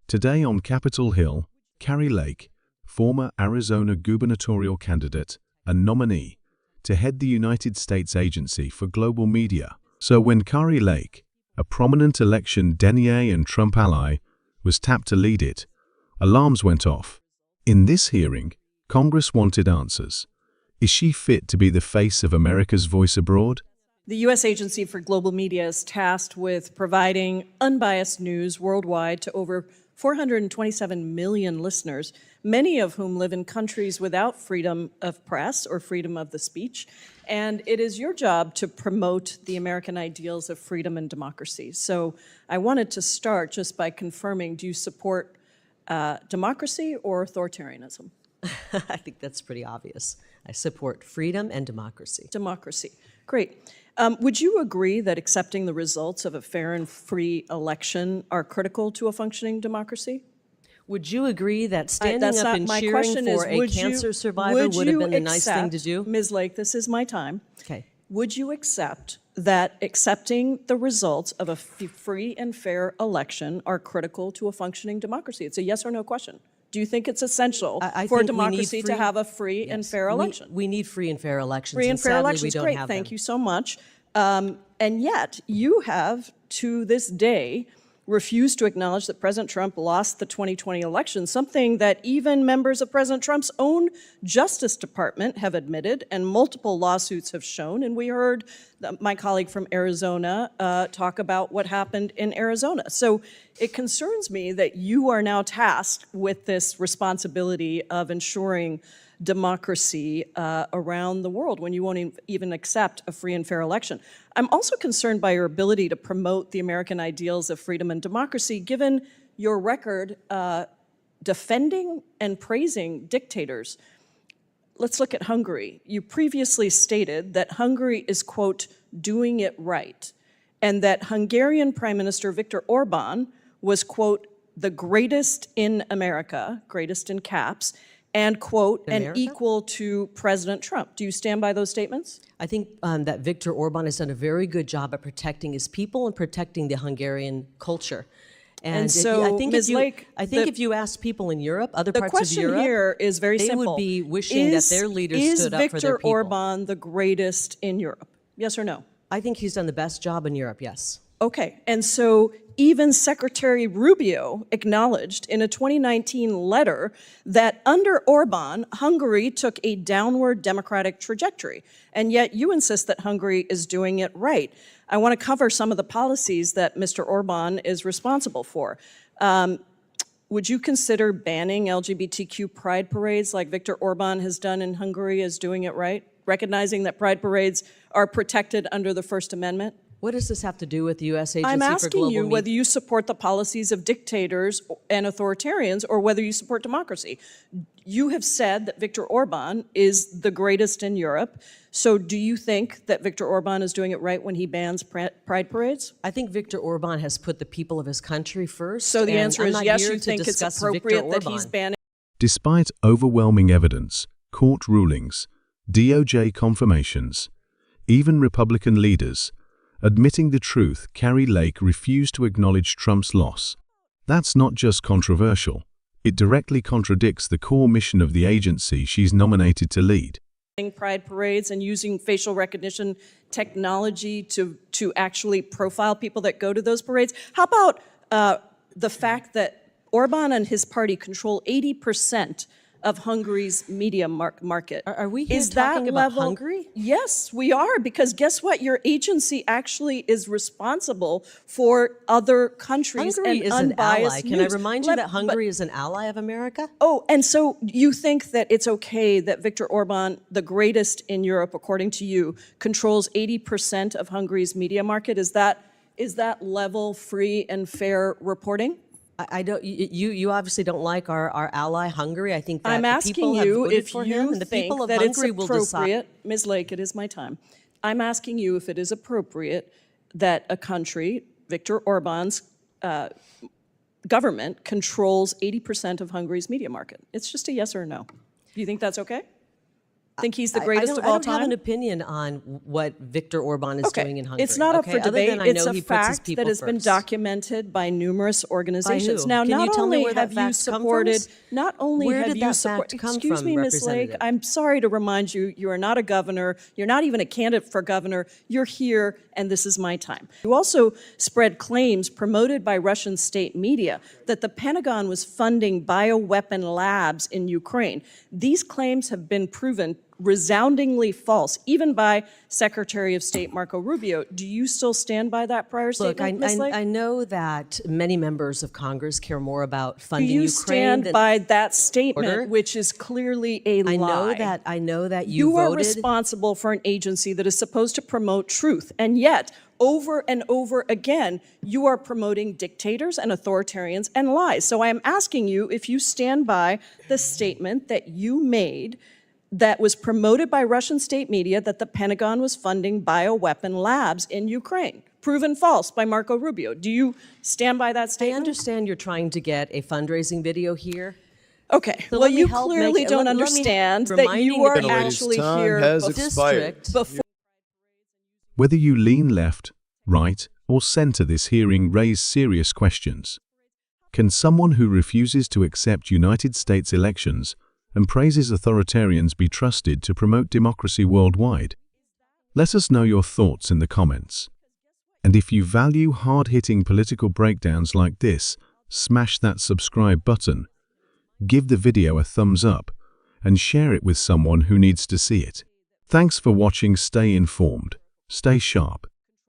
Today on Capitol Hill, Kari Lake, former Arizona gubernatorial candidate and nominee to head the United States Agency for Global Media. So when Kari Lake, a prominent election denier and Trump ally, was tapped to lead it, alarms went off. In this hearing, Congress wanted answers. Is she fit to be the face of America's voice abroad? The U.S. Agency for Global Media is tasked with providing unbiased news worldwide to over 427 million listeners, many of whom live in countries without freedom of press or freedom of the speech. And it is your job to promote the American ideals of freedom and democracy. So I wanted to start just by confirming, do you support democracy or authoritarianism? I think that's pretty obvious. I support freedom and democracy. Democracy. Great. Would you agree that accepting the results of a fair and free election are critical to a functioning democracy? Would you agree that standing up and cheering for a cancer survivor would have been the nice thing to do? Ms. Lake, this is my time. Okay. Would you accept that accepting the results of a free and fair election are critical to a functioning democracy? It's a yes or no question. Do you think it's essential for democracy to have a free and fair election? We need free and fair elections. Free and fair elections, great, thank you so much. And yet, you have, to this day, refused to acknowledge that President Trump lost the 2020 election, something that even members of President Trump's own Justice Department have admitted and multiple lawsuits have shown. And we heard my colleague from Arizona talk about what happened in Arizona. So it concerns me that you are now tasked with this responsibility of ensuring democracy around the world when you won't even accept a free and fair election. I'm also concerned by your ability to promote the American ideals of freedom and democracy, given your record defending and praising dictators. Let's look at Hungary. You previously stated that Hungary is, quote, doing it right, and that Hungarian Prime Minister Viktor Orbán was, quote, the greatest in America, greatest in caps, and, quote, and equal to President Trump. Do you stand by those statements? I think that Viktor Orbán has done a very good job at protecting his people and protecting the Hungarian culture. And so, I think Ms. Lake, if you ask people in Europe, other parts of Europe, the question here is very simple. They would be wishing that their leaders stood up for their people. Is Viktor Orbán the greatest in Europe? Yes or no? I think he's done the best job in Europe, yes. Okay, and so even Secretary Rubio acknowledged in a 2019 letter that under Orban, Hungary took a downward democratic trajectory, and yet you insist that Hungary is doing it right. I want to cover some of the policies that Mr. Orban is responsible for. Would you consider banning LGBTQ pride parades like Viktor Orban has done in Hungary as doing it right, recognizing that pride parades are protected under the First Amendment? What does this have to do with the U.S. Agency for Global Media? I'm asking you whether you support the policies of dictators and authoritarians or whether you support democracy. You have said that Viktor Orbán is the greatest in Europe. So do you think that Viktor Orbán is doing it right when he bans pride parades? I think Viktor Orbán has put the people of his country first. So the answer is yes, you think it's appropriate that he's banning. Despite overwhelming evidence, court rulings, DOJ confirmations, even Republican leaders, admitting the truth, Kari Lake refused to acknowledge Trump's loss. That's not just controversial. It directly contradicts the core mission of the agency she's nominated to lead. Pride parades and using facial recognition technology to actually profile people that go to those parades. How about the fact that Orban and his party control 80% of Hungary's media market? Are we here talking about Hungary? Yes, we are, because guess what? Your agency actually is responsible for other countries Hungary is an ally. Can I remind you that Hungary is an ally of America? Oh, and so you think that it's okay that Viktor Orbán, the greatest in Europe, according to you, controls 80% of Hungary's media market? Is that level free and fair reporting? I don't. You obviously don't like our ally Hungary. I think that I'm asking you if you and the think people of that Hungary it's will decide. appropriate. Ms. Lake, it is my time. I'm asking you if it is appropriate that a country, Viktor Orbán's government, controls 80% of Hungary's media market. It's just a yes or a no. Do you think that's okay? Think he's the greatest of all I don't have time? an opinion on what Viktor Orbán is doing in Hungary. It's not up for Other debate. than I It's know a he puts his fact people that has been first. documented by numerous organizations. who? Now, Can you not tell me only where that have you fact come supported, from? not only Where have did you that supported, fact come excuse from, me, Ms. Lake, Representative? I'm sorry to remind you, you are not a governor. You're not even a candidate for governor. You're here, and this is my time. You also spread claims promoted by Russian state media that the Pentagon was funding bioweapon labs in Ukraine. These claims have been proven resoundingly false, even by Secretary of State Marco Rubio. Do you still stand by that prior statement, Ms. Lake? I know that many members of Congress care more about funding Do you Ukraine stand than by that statement, order? which is clearly a lie? I know that You are voted. responsible for an agency that is supposed to promote truth, and yet, over and over again, you are promoting dictators and authoritarians and lies. So I am asking you if you stand by the statement that you made that was promoted by Russian state media that the Pentagon was funding bioweapon labs in Ukraine. Proven false by Marco Rubio. Do you stand by that I statement? understand you're trying to get a fundraising video here. Okay, So well, let me you help clearly make it- don't let me understand that reminding you are the people- actually Time here has before. expired. District. Whether you lean left, right, or center, this hearing raised serious questions. Can someone who refuses to accept United States elections and praises authoritarians be trusted to promote democracy worldwide? Let us know your thoughts in the comments. And if you value hard-hitting political breakdowns like this, smash that subscribe button, give the video a thumbs up, and share it with someone who needs to see it. Thanks for watching. Stay informed, stay sharp,